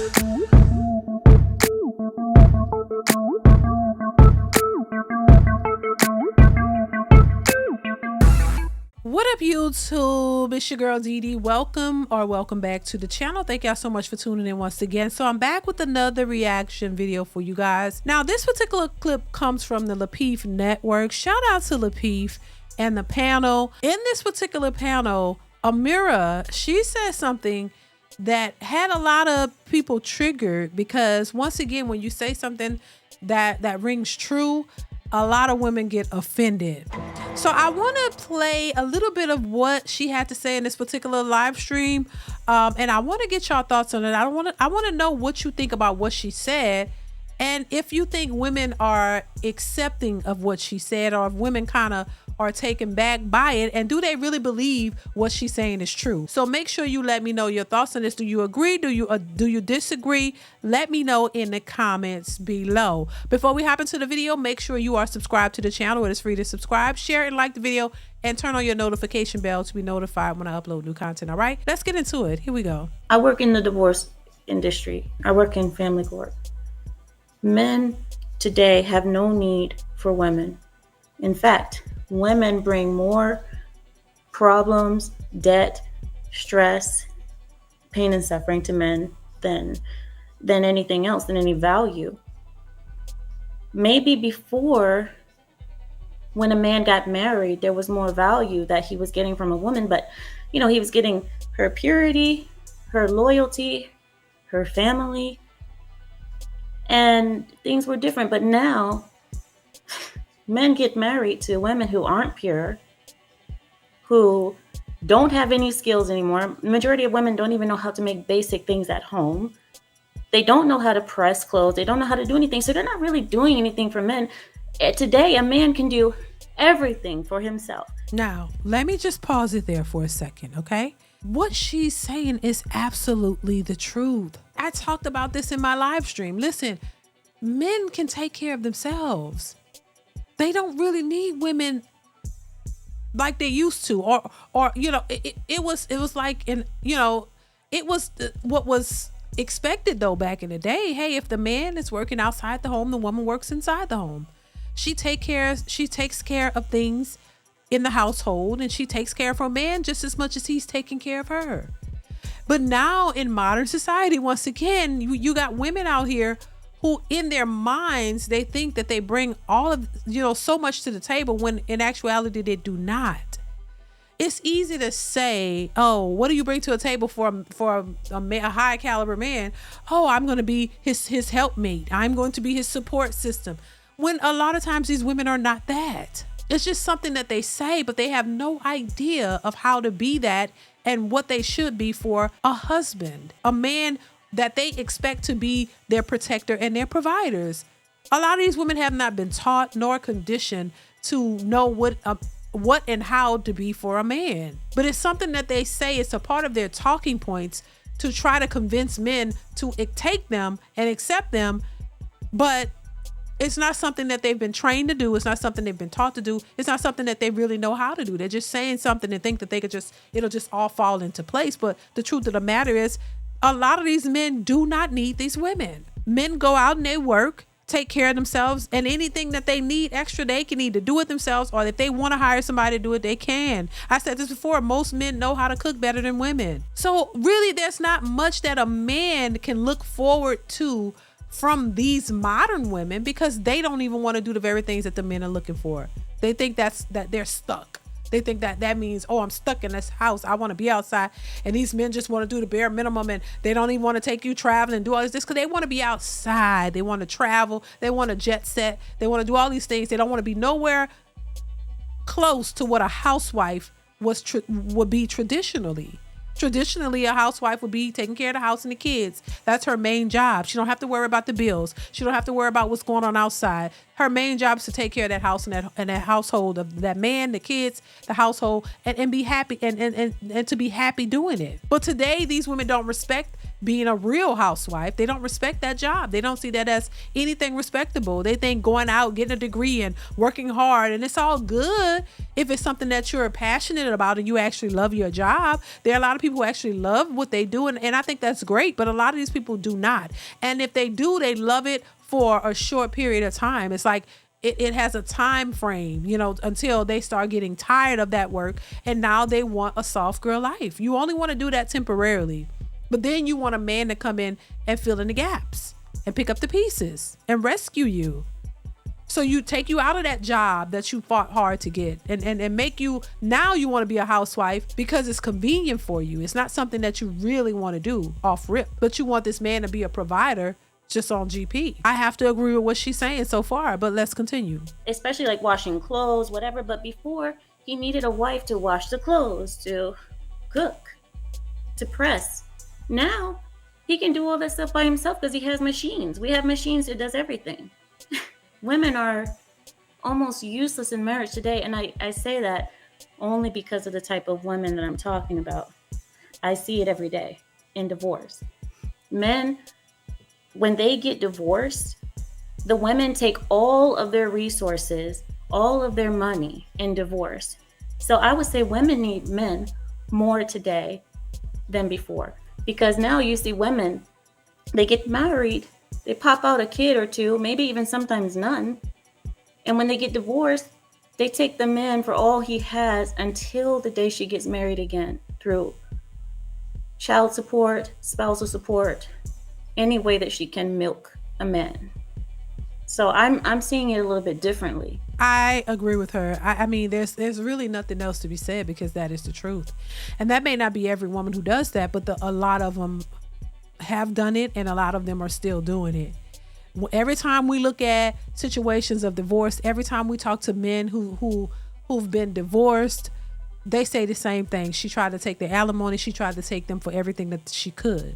What up, YouTube? It's your girl DeeDee. Welcome back to the channel. Thank y'all so much for tuning in once again. So I'm back with another reaction video for you guys. Now this particular clip comes from the Lapeef Network. Shout out to Lapeef and the panel. In this particular panel, Amira, she said something that had a lot of people triggered, because once again, when you say something that rings true, a lot of women get offended. So I want to play a little bit of what she had to say in this particular live stream, and I want to get y'all thoughts on it. I want to know what you think about what she said, and if you think women are accepting of what she said, or if women kind of are taken back by it, and do they really believe what she's saying is true. So make sure you let me know your thoughts on this. Do you agree? Do you disagree? Let me know in the comments below. Before we hop into the video, make sure you are subscribed to the channel. It is free to subscribe, share and like the video, and turn on your notification bell to be notified when I upload new content. All right, let's get into it. Here we go. I work in the divorce industry. I work in family court. Men today have no need for women. In fact, women bring more problems, debt, stress, pain and suffering to men than anything else, than any value. Maybe before, when a man got married, there was more value that he was getting from a woman, but you know, he was getting her purity, her loyalty, her family, and things were different. But now men get married to women who aren't pure, who don't have any skills anymore. The majority of women don't even know how to make basic things at home. They don't know how to press clothes. They don't know how to do anything. So they're not really doing anything for men. Today, a man can do everything for himself. Now, let me just pause it there for a second, okay? What she's saying is absolutely the truth. I talked about this in my live stream. Listen, men can take care of themselves. They don't really need women like they used to, or you know, it was like, in, you know, it was what was expected though back in the day. Hey, if the man is working outside the home, the woman works inside the home. She takes care of things in the household, and she takes care of her man just as much as he's taking care of her. But now in modern society, once again, you got women out here who in their minds, they think that they bring all of, you know, so much to the table, when in actuality they do not. It's easy to say, oh, what do you bring to a table for a high caliber man? Oh, I'm going to be his helpmate. I'm going to be his support system. When a lot of times these women are not that. It's just something that they say, but they have no idea of how to be that and what they should be for a husband, a man that they expect to be their protector and their providers. A lot of these women have not been taught nor conditioned to know what and how to be for a man. But it's something that they say, it's a part of their talking points to try to convince men to take them and accept them. But it's not something that they've been trained to do. It's not something they've been taught to do. It's not something that they really know how to do. They're just saying something and think that they could it'll just all fall into place. But the truth of the matter is, a lot of these men do not need these women. Men go out and they work, take care of themselves, and anything that they need extra, they can either do it themselves, or if they want to hire somebody to do it, they can. I said this before, most men know how to cook better than women. So really, there's not much that a man can look forward to from these modern women, because they don't even want to do the very things that the men are looking for. They think that they're stuck. They think that means, oh, I'm stuck in this house. I want to be outside. And these men just want to do the bare minimum, and they don't even want to take you traveling and do all this because they want to be outside. They want to travel. They want to jet set. They want to do all these things. They don't want to be nowhere close to what a housewife would be traditionally. Traditionally, a housewife would be taking care of the house and the kids. That's her main job. She don't have to worry about the bills. She don't have to worry about what's going on outside. Her main job is to take care of that house and that household, of that man, the kids, the household, and be happy and to be happy doing it. But today, these women don't respect being a real housewife. They don't respect that job. They don't see that as anything respectable. They think going out, getting a degree and working hard, and it's all good if it's something that you're passionate about and you actually love your job. There are a lot of people who actually love what they do, and I think that's great, but a lot of these people do not. And if they do, they love it for a short period of time. It's like it has a time frame, until they start getting tired of that work, and now they want a soft girl life. You only want to do that temporarily, but then you want a man to come in and fill in the gaps and pick up the pieces and rescue you. So you take you out of that job that you fought hard to get and make you, now you want to be a housewife because it's convenient for you. It's not something that you really want to do off rip, but you want this man to be a provider just on GP. I have to agree with what she's saying so far, but let's continue. Especially like washing clothes, whatever. But before, he needed a wife to wash the clothes, to cook, to press. Now, he can do all that stuff by himself because he has machines. We have machines that does everything. Women are almost useless in marriage today. And I say that only because of the type of women that I'm talking about. I see it every day in divorce. Men, when they get divorced, the women take all of their resources, all of their money in divorce. So I would say women need men more today than before. Because now you see women, they get married, they pop out a kid or two, maybe even sometimes none. And when they get divorced, they take the man for all he has until the day she gets married again, through child support, spousal support, any way that she can milk a man. So I'm seeing it a little bit differently. I agree with her. I mean, there's really nothing else to be said because that is the truth. And that may not be every woman who does that, but a lot of them have done it, and a lot of them are still doing it. Every time we look at situations of divorce, every time we talk to men who've been divorced, they say the same thing. She tried to take the alimony. She tried to take them for everything that she could.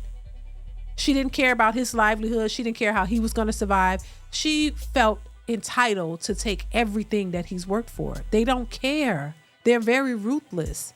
She didn't care about his livelihood. She didn't care how he was going to survive. She felt entitled to take everything that he's worked for. They don't care. They're very ruthless.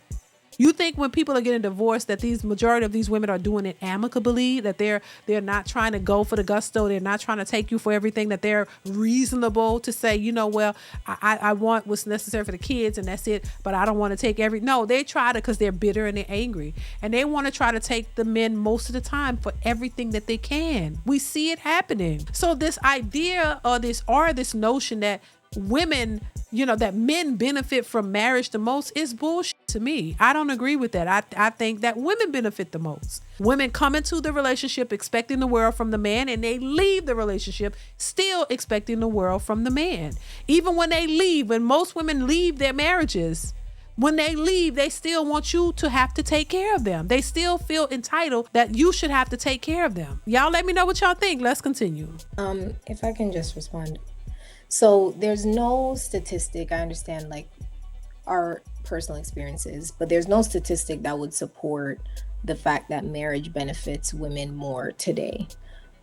You think when people are getting divorced that these majority of these women are doing it amicably, that they're not trying to go for the gusto, they're not trying to take you for everything, that they're reasonable to say, well, I want what's necessary for the kids and that's it, but I don't want to take no, they try to because they're bitter and they're angry, and they want to try to take the men most of the time for everything that they can. We see it happening. So this idea or this notion that women, that men benefit from marriage the most is bullshit to me. I don't agree with that. I think that women benefit the most. Women come into the relationship expecting the world from the man, and they leave the relationship still expecting the world from the man. Even when they leave, when most women leave their marriages, when they leave, they still want you to have to take care of them. They still feel entitled that you should have to take care of them. Y'all let me know what y'all think. Let's continue. If I can just respond. So there's no statistic, I understand like our personal experiences, but there's no statistic that would support the fact that marriage benefits women more today.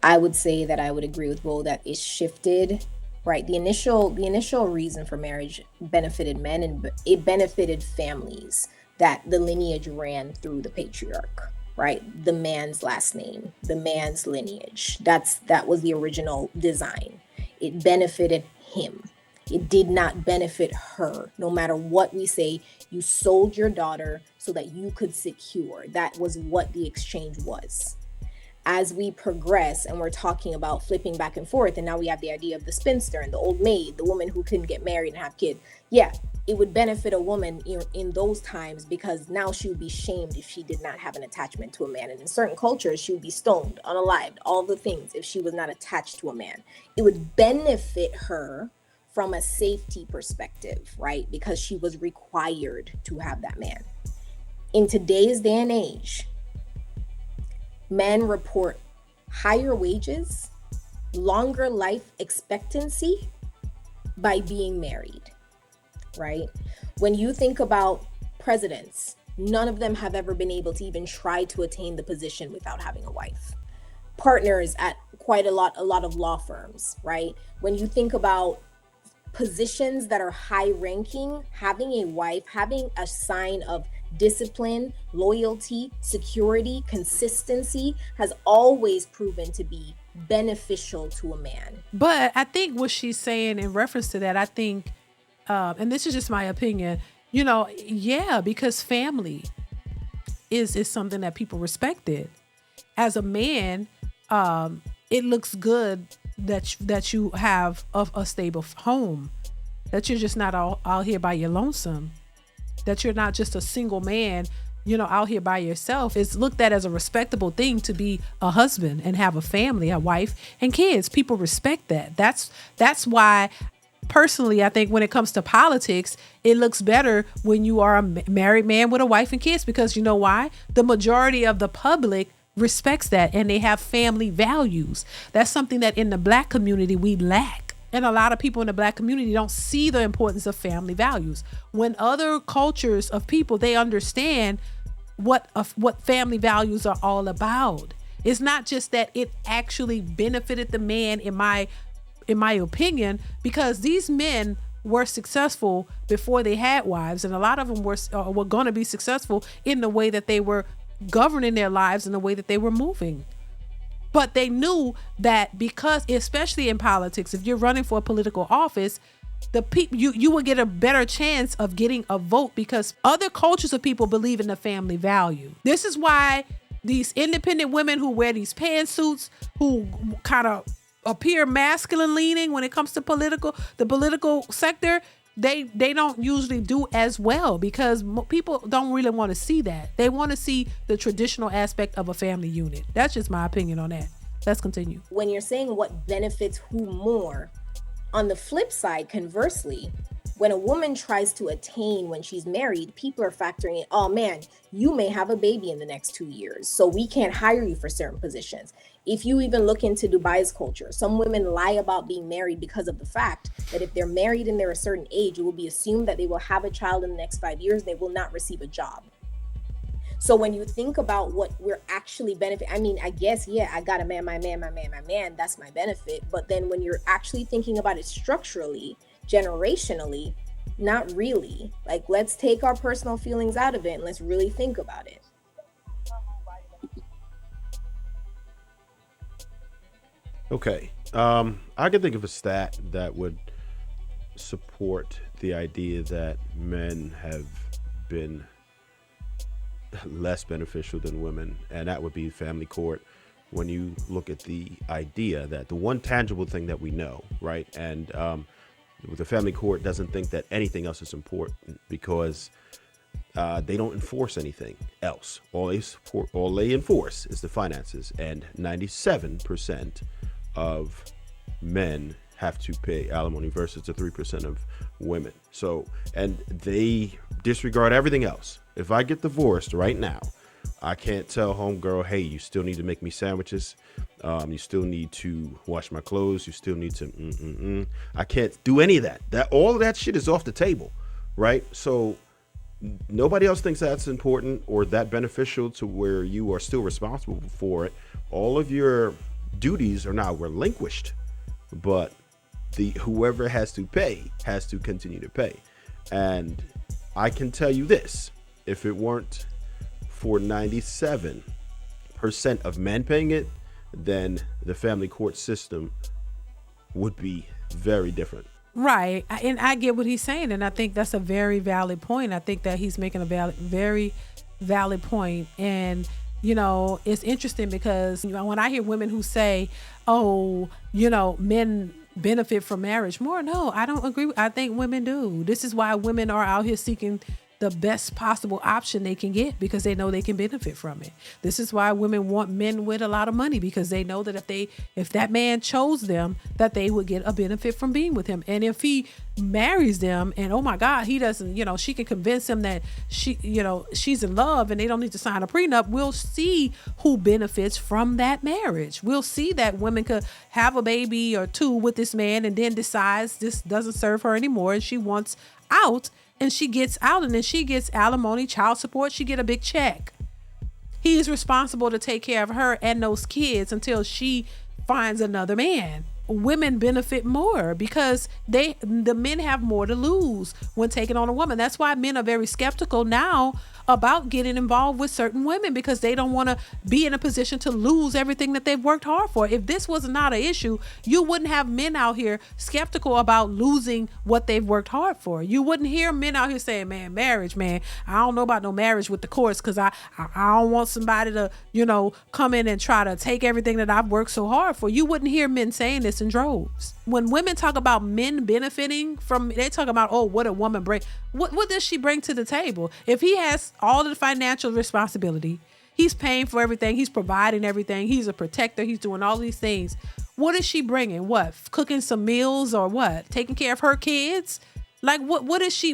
I would say that I would agree with Bo that it's shifted, right? The initial reason for marriage benefited men, and it benefited families, that the lineage ran through the patriarch, right? The man's last name, the man's lineage. That was the original design. It benefited him. It did not benefit her. No matter what we say, you sold your daughter so that you could secure. That was what the exchange was. As we progress and we're talking about flipping back and forth, and now we have the idea of the spinster and the old maid, the woman who couldn't get married and have kids. Yeah, it would benefit a woman in those times, because now she would be shamed if she did not have an attachment to a man. And in certain cultures, she would be stoned, unalived, all the things if she was not attached to a man. It would benefit her from a safety perspective, right? Because she was required to have that man. In today's day and age, men report higher wages, longer life expectancy by being married, right? When you think about presidents, none of them have ever been able to even try to attain the position without having a wife. Partners at quite a lot of law firms, right? When you think about positions that are high ranking, having a wife, having a sign of discipline, loyalty, security, consistency has always proven to be beneficial to a man. But I think what she's saying in reference to that, I think, and this is just my opinion, yeah, because family is something that people respected. As a man, it looks good that you have a stable home, that you're just not out here by your lonesome, that you're not just a single man, out here by yourself. It's looked at as a respectable thing to be a husband and have a family, a wife and kids. People respect that. That's why personally, I think when it comes to politics, it looks better when you are a married man with a wife and kids, because you know why? The majority of the public respects that, and they have family values. That's something that in the Black community we lack. And a lot of people in the Black community don't see the importance of family values. When other cultures of people, they understand what family values are all about. It's not just that it actually benefited the man, in my opinion, because these men were successful before they had wives, and a lot of them were going to be successful in the way that they were governing their lives, in the way that they were moving. But they knew that, because especially in politics, if you're running for a political office, the people you will get a better chance of getting a vote, because other cultures of people believe in the family value. This is why these independent women who wear these pantsuits, who kind of appear masculine leaning when it comes to the political sector, they don't usually do as well, because people don't really want to see that. They want to see the traditional aspect of a family unit. That's just my opinion on that. Let's continue. When you're saying what benefits who more, on the flip side, conversely, when a woman tries to attain when she's married, people are factoring in, oh man, you may have a baby in the next 2 years, so we can't hire you for certain positions. If you even look into Dubai's culture, some women lie about being married because of the fact that if they're married and they're a certain age, it will be assumed that they will have a child in the next 5 years, they will not receive a job. So when you think about what we're actually I guess, yeah, I got a man, my man, that's my benefit. But then when you're actually thinking about it structurally, generationally, not really. Like, let's take our personal feelings out of it and let's really think about it. Okay. I can think of a stat that would support the idea that men have been less beneficial than women, and that would be family court. When you look at the idea that the one tangible thing that we know, right? And the family court doesn't think that anything else is important, because they don't enforce anything else. All they enforce is the finances, and 97% of men have to pay alimony versus the 3% of women. So, and they disregard everything else. If I get divorced right now, I can't tell homegirl, hey, you still need to make me sandwiches. You still need to wash my clothes. You still need to, I can't do any of that. All of that shit is off the table, right? So nobody else thinks that's important or that beneficial to where you are still responsible for it. All of your duties are now relinquished, but whoever has to pay has to continue to pay. And I can tell you this, if it weren't for 97% of men paying it, then the family court system would be very different. Right. And I get what he's saying. And I think that's a very valid point. I think that he's making a very valid point. And, it's interesting because, when I hear women who say, oh, men benefit from marriage more. No, I don't agree. I think women do. This is why women are out here seeking the best possible option they can get, because they know they can benefit from it. This is why women want men with a lot of money, because they know that if that man chose them, that they would get a benefit from being with him. And if he marries them and, oh my God, he doesn't, she can convince him that she's in love and they don't need to sign a prenup, we'll see who benefits from that marriage. We'll see that women could have a baby or two with this man and then decides this doesn't serve her anymore and she wants out. And she gets out, and then she gets alimony, child support. She get a big check. He's responsible to take care of her and those kids until she finds another man. women benefit more because the men have more to lose when taking on a woman. That's why men are very skeptical now about getting involved with certain women, because they don't want to be in a position to lose everything that they've worked hard for. If this was not an issue, you wouldn't have men out here skeptical about losing what they've worked hard for. You wouldn't hear men out here saying, man, marriage, man, I don't know about no marriage with the courts, because I don't want somebody to, come in and try to take everything that I've worked so hard for. You wouldn't hear men saying this in droves. When women talk about men benefiting from, they talk about, oh, what a woman bring. What does she bring to the table? If he has all of the financial responsibility, he's paying for everything, he's providing everything, he's a protector, he's doing all these things. What is she bringing? What? Cooking some meals or what? Taking care of her kids? Like what is she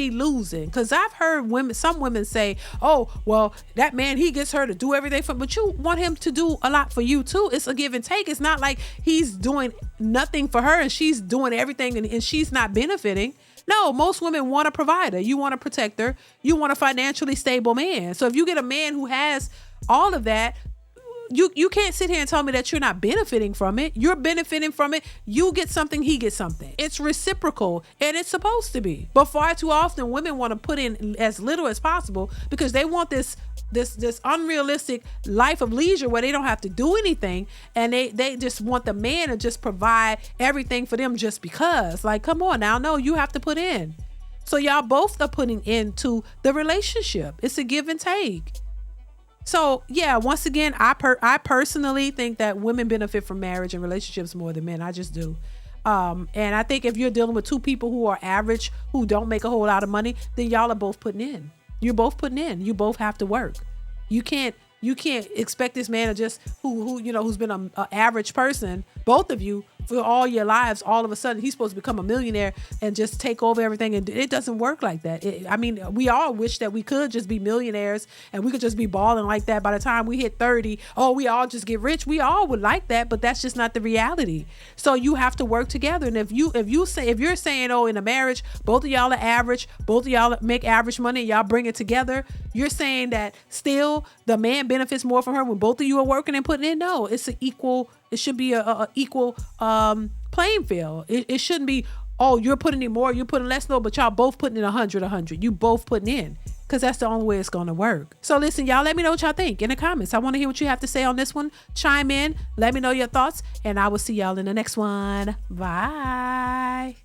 losing? Because I've heard some women say, oh, well, that man, he gets her to do everything but you want him to do a lot for you too. It's a give and take. It's not like he's doing nothing for her and she's doing everything and she's not benefiting. No, most women want a provider. You want a protector. You want a financially stable man. So if you get a man who has all of that, you can't sit here and tell me that you're not benefiting from it. You're benefiting from it. You get something, he gets something. It's reciprocal, and it's supposed to be. But far too often, women want to put in as little as possible because they want this unrealistic life of leisure where they don't have to do anything, and they just want the man to just provide everything for them just because. Like, come on now, no, you have to put in. So y'all both are putting into the relationship. It's a give and take. So yeah, once again, I personally think that women benefit from marriage and relationships more than men. I just do. And I think if you're dealing with two people who are average, who don't make a whole lot of money, then y'all are both putting in. You're both putting in. You both have to work. You can't expect this man to just who's been an average person, both of you, for all your lives, all of a sudden he's supposed to become a millionaire and just take over everything. And it doesn't work like that. We all wish that we could just be millionaires and we could just be balling like that by the time we hit 30. Oh, we all just get rich. We all would like that, but that's just not the reality. So you have to work together. And if you're saying, oh, in a marriage, both of y'all are average, both of y'all make average money, and y'all bring it together, you're saying that still the man benefits more from her when both of you are working and putting in? No, it's an equal. It should be a equal playing field. It shouldn't be, oh, you're putting in more, you're putting less. No, but y'all both putting in 100. You both putting in, because that's the only way it's going to work. So listen, y'all, let me know what y'all think in the comments. I want to hear what you have to say on this one. Chime in. Let me know your thoughts, and I will see y'all in the next one. Bye.